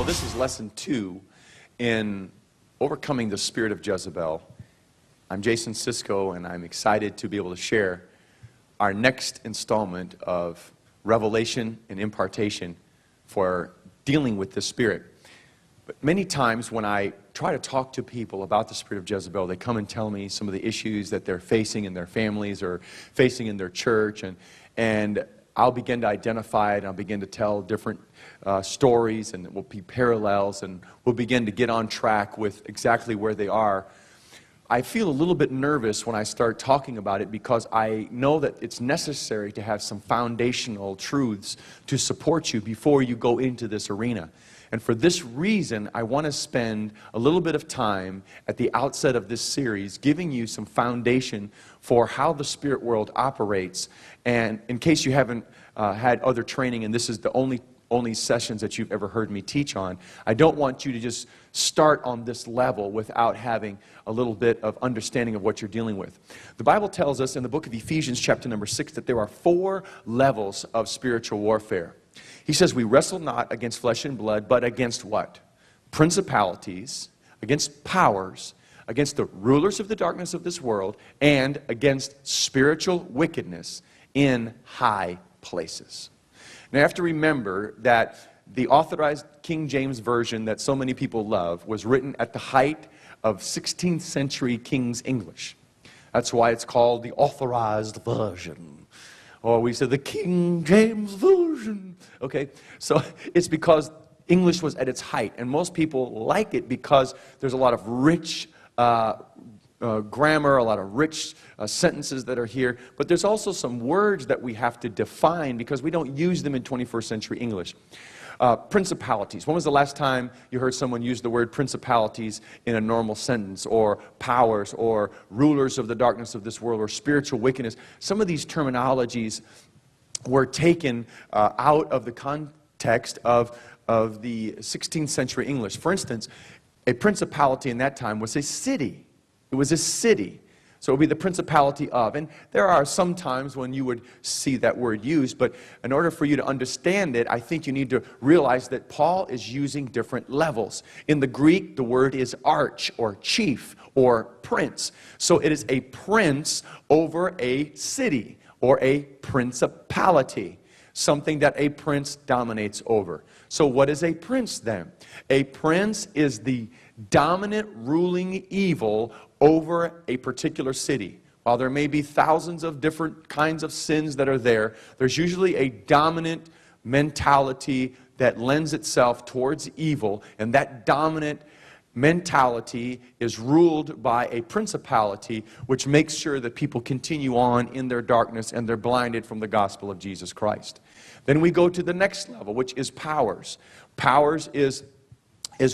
this is lesson 2 in overcoming the spirit of Jezebel. I'm Jason Sciscoe, and I'm excited to be able to share our next installment of revelation and impartation for dealing with the spirit. But many times when I try to talk to people about the spirit of Jezebel, they come and tell me some of the issues that they're facing in their families or facing in their church, and I'll begin to identify it, and I'll begin to tell different stories, and it will be parallels, and we'll begin to get on track with exactly where they are. I feel a little bit nervous when I start talking about it because I know that it's necessary to have some foundational truths to support you before you go into this arena. And for this reason, I want to spend a little bit of time at the outset of this series giving you some foundation for how the spirit world operates. And in case you haven't had other training, and this is the only sessions that you've ever heard me teach on, I don't want you to just start on this level without having a little bit of understanding of what you're dealing with. The Bible tells us in the book of Ephesians chapter number 6 that there are 4 levels of spiritual warfare. He says we wrestle not against flesh and blood, but against what? Principalities, against powers, against the rulers of the darkness of this world, and against spiritual wickedness in high places. Now you have to remember that the authorized King James Version that so many people love was written at the height of 16th century King's English. That's why it's called the authorized version. Or we say the King James Version. Okay, so it's because English was at its height, and most people like it because there's a lot of rich grammar, a lot of rich sentences that are here, but there's also some words that we have to define because we don't use them in 21st century English. Principalities. When was the last time you heard someone use the word principalities in a normal sentence, or powers, or rulers of the darkness of this world, or spiritual wickedness? Some of these terminologies were taken out of the context of the 16th century English. For instance, a principality in that time was a city. It was a city. So it would be the principality of. And there are some times when you would see that word used, but in order for you to understand it, I think you need to realize that Paul is using different levels. In the Greek, the word is arch, or chief, or prince. So it is a prince over a city, or a principality, something that a prince dominates over. So what is a prince then? A prince is the dominant ruling evil over a particular city. While there may be thousands of different kinds of sins that are there, there's usually a dominant mentality that lends itself towards evil, and that dominant mentality is ruled by a principality which makes sure that people continue on in their darkness and they're blinded from the gospel of Jesus Christ. Then we go to the next level, which is powers. Powers is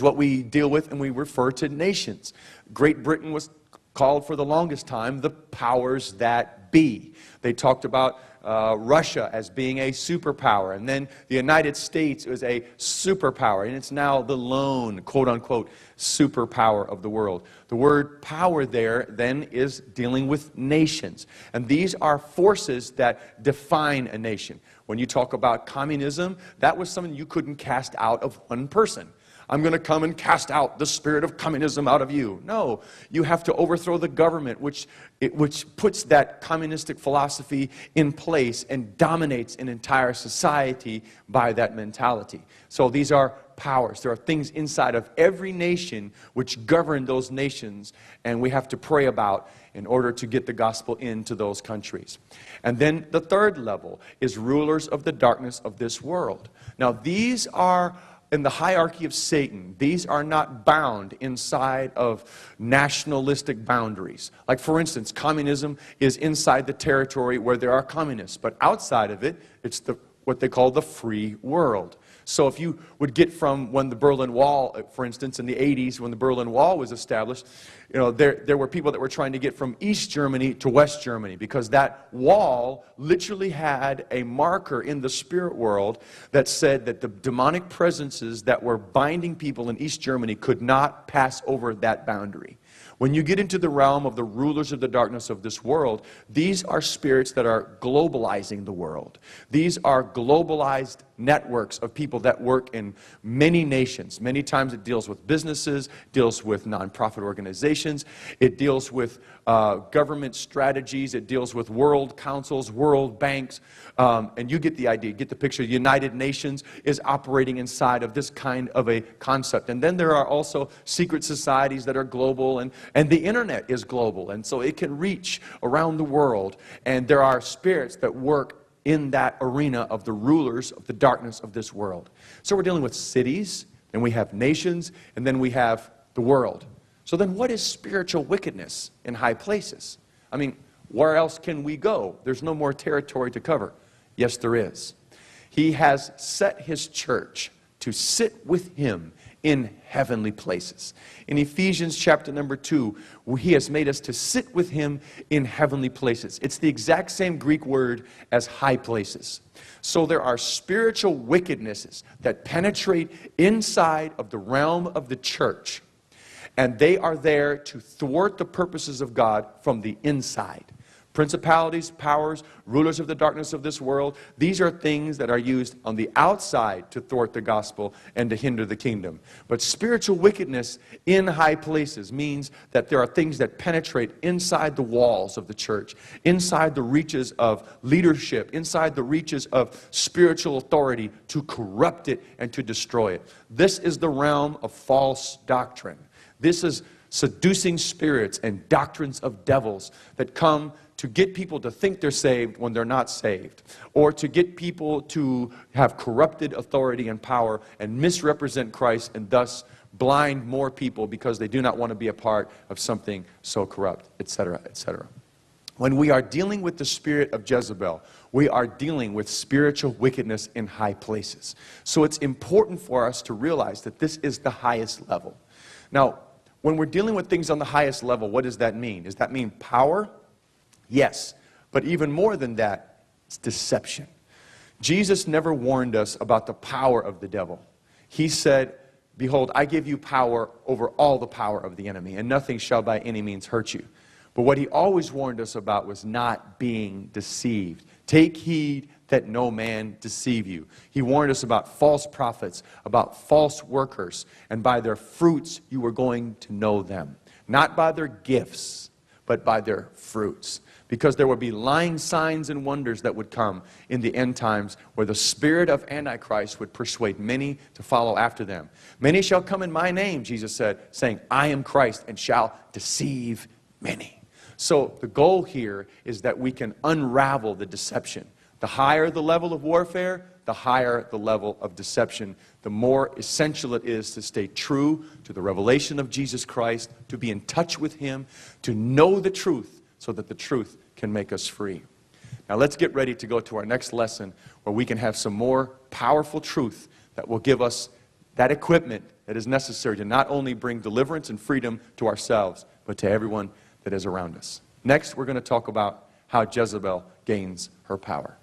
what we deal with, and we refer to nations. Great Britain was called for the longest time the powers that be. They talked about Russia as being a superpower, and then the United States was a superpower, and it's now the lone, quote-unquote, superpower of the world. The word power there then is dealing with nations, and these are forces that define a nation. When you talk about communism, that was something you couldn't cast out of one person. I'm going to come and cast out the spirit of communism out of you. No, you have to overthrow the government, which puts that communistic philosophy in place and dominates an entire society by that mentality. So these are powers. There are things inside of every nation which govern those nations, and we have to pray about in order to get the gospel into those countries. And then the third level is rulers of the darkness of this world. Now these are in the hierarchy of Satan. These are not bound inside of nationalistic boundaries. Like, for instance, communism is inside the territory where there are communists, but outside of it, it's what they call the free world. So if you would get from when the Berlin Wall, for instance, in the 80s, when the Berlin Wall was established, you know, there were people that were trying to get from East Germany to West Germany because that wall literally had a marker in the spirit world that said that the demonic presences that were binding people in East Germany could not pass over that boundary. When you get into the realm of the rulers of the darkness of this world, these are spirits that are globalizing the world. These are globalized networks of people that work in many nations. Many times it deals with businesses, deals with nonprofit organizations, it deals with government strategies, it deals with world councils, world banks, and you get the idea, get the picture. The United Nations is operating inside of this kind of a concept. And then there are also secret societies that are global, and the internet is global, and so it can reach around the world. And there are spirits that work in that arena of the rulers of the darkness of this world. So we're dealing with cities, and we have nations, and then we have the world. So then what is spiritual wickedness in high places? I mean, where else can we go? There's no more territory to cover. Yes, there is. He has set his church to sit with him in heavenly places. In Ephesians chapter number 2, he has made us to sit with him in heavenly places. It's the exact same Greek word as high places. So there are spiritual wickednesses that penetrate inside of the realm of the church, and they are there to thwart the purposes of God from the inside. Principalities, powers, rulers of the darkness of this world, these are things that are used on the outside to thwart the gospel and to hinder the kingdom. But spiritual wickedness in high places means that there are things that penetrate inside the walls of the church, inside the reaches of leadership, inside the reaches of spiritual authority to corrupt it and to destroy it. This is the realm of false doctrine. This is seducing spirits and doctrines of devils that come to get people to think they're saved when they're not saved, or to get people to have corrupted authority and power and misrepresent Christ and thus blind more people because they do not want to be a part of something so corrupt, etc., etc. When we are dealing with the spirit of Jezebel, we are dealing with spiritual wickedness in high places. So it's important for us to realize that this is the highest level. Now, when we're dealing with things on the highest level, what does that mean? Does that mean power? Yes, but even more than that, it's deception. Jesus never warned us about the power of the devil. He said, behold, I give you power over all the power of the enemy, and nothing shall by any means hurt you. But what he always warned us about was not being deceived. Take heed that no man deceive you. He warned us about false prophets, about false workers, and by their fruits you were going to know them. Not by their gifts, but by their fruits. Because there would be lying signs and wonders that would come in the end times where the spirit of Antichrist would persuade many to follow after them. Many shall come in my name, Jesus said, saying, I am Christ, and shall deceive many. So the goal here is that we can unravel the deception. The higher the level of warfare, the higher the level of deception, the more essential it is to stay true to the revelation of Jesus Christ, to be in touch with him, to know the truth, so that the truth can make us free. Now let's get ready to go to our next lesson where we can have some more powerful truth that will give us that equipment that is necessary to not only bring deliverance and freedom to ourselves, but to everyone that is around us. Next, we're going to talk about how Jezebel gains her power.